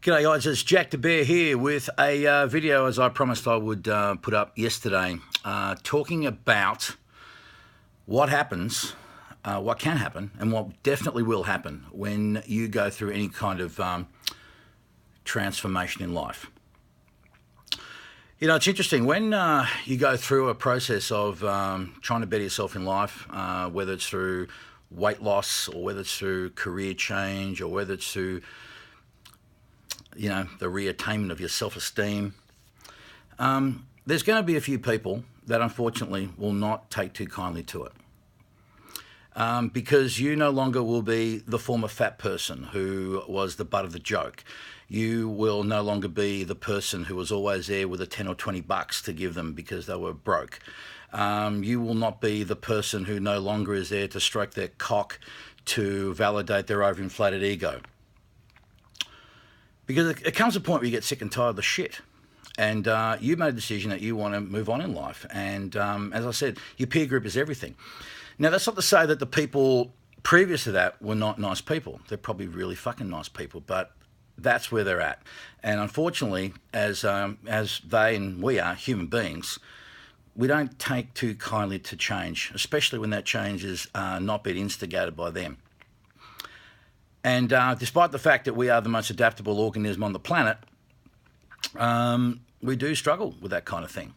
G'day guys, it's Jack the Bear here with a video as I promised I would put up yesterday, talking about what happens, what can happen and what definitely will happen when you go through any kind of transformation in life. You know, it's interesting when you go through a process of trying to better yourself in life, whether it's through weight loss or whether it's through career change or whether it's through the reattainment of your self-esteem. There's going to be a few people that unfortunately will not take too kindly to it. Because you no longer will be the former fat person who was the butt of the joke. You will no longer be the person who was always there with a 10 or 20 bucks to give them because they were broke. You will not be the person who no longer is there to stroke their cock to validate their overinflated ego. Because it comes a point where you get sick and tired of the shit. And you made a decision that you want to move on in life. And as I said, your peer group is everything. Now, that's not to say that the people previous to that were not nice people. They're probably really fucking nice people, but that's where they're at. And unfortunately, as they and we are human beings, we don't take too kindly to change, especially when that change is not being instigated by them. And despite the fact that we are the most adaptable organism on the planet, we do struggle with that kind of thing.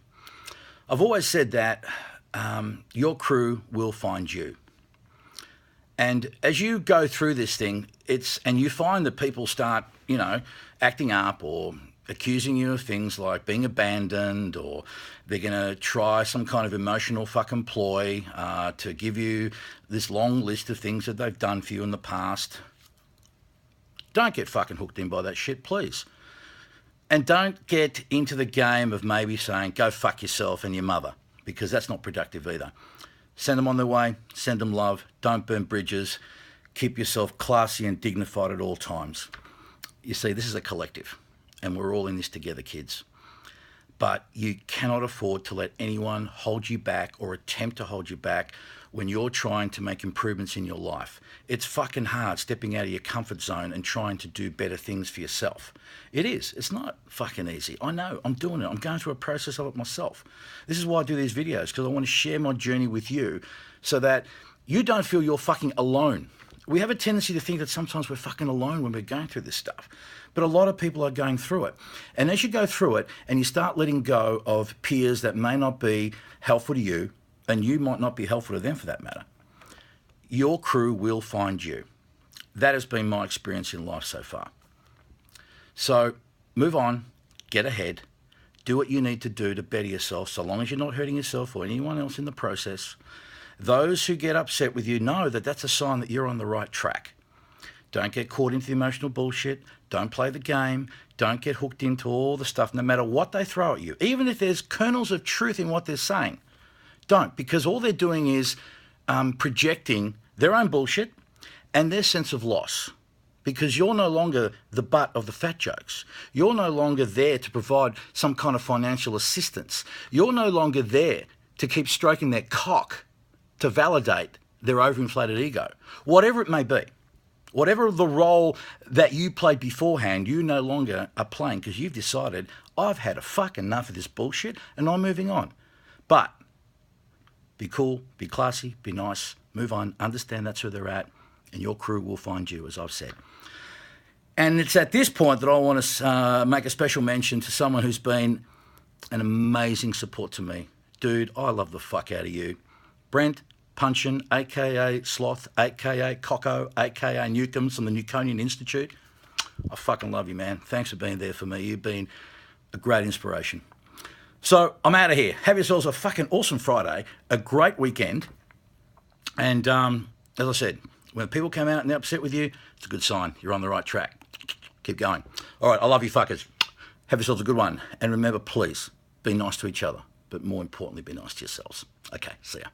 I've always said that your crew will find you. And as you go through this thing, and you find that people start, acting up or accusing you of things like being abandoned, or they're going to try some kind of emotional fucking ploy to give you this long list of things that they've done for you in the past. Don't get fucking hooked in by that shit, please. And don't get into the game of maybe saying, go fuck yourself and your mother, because that's not productive either. Send them on their way, send them love, don't burn bridges, keep yourself classy and dignified at all times. You see, this is a collective, and we're all in this together, kids. But you cannot afford to let anyone hold you back or attempt to hold you back when you're trying to make improvements in your life. It's fucking hard stepping out of your comfort zone and trying to do better things for yourself. It is. It's not fucking easy. I know. I'm doing it. I'm going through a process of it myself. This is why I do these videos, because I want to share my journey with you so that you don't feel you're fucking alone. We have a tendency to think that sometimes we're fucking alone when we're going through this stuff. But a lot of people are going through it. And as you go through it and you start letting go of peers that may not be helpful to you, and you might not be helpful to them for that matter, your crew will find you. That has been my experience in life so far. So move on, get ahead, do what you need to do to better yourself, so long as you're not hurting yourself or anyone else in the process. Those who get upset with you know that that's a sign that you're on the right track. Don't get caught into the emotional bullshit. Don't play the game. Don't get hooked into all the stuff, no matter what they throw at you. Even if there's kernels of truth in what they're saying, don't, because all they're doing is projecting their own bullshit and their sense of loss. Because you're no longer the butt of the fat jokes. You're no longer there to provide some kind of financial assistance. You're no longer there to keep stroking their cock to validate their overinflated ego. Whatever it may be. Whatever the role that you played beforehand, you no longer are playing, because you've decided, I've had a fuck enough of this bullshit and I'm moving on. But be cool, be classy, be nice, move on, understand that's where they're at, and your crew will find you, as I've said. And it's at this point that I want to make a special mention to someone who's been an amazing support to me. Dude, I love the fuck out of you. Brent Punchin, a.k.a. Sloth, a.k.a. Cocko, a.k.a. Newcombs from the Newtonian Institute. I fucking love you, man. Thanks for being there for me. You've been a great inspiration. So I'm out of here. Have yourselves a fucking awesome Friday, a great weekend. And as I said, when people come out and they're upset with you, it's a good sign. You're on the right track. Keep going. All right, I love you fuckers. Have yourselves a good one. And remember, please, be nice to each other. But more importantly, be nice to yourselves. Okay, see ya.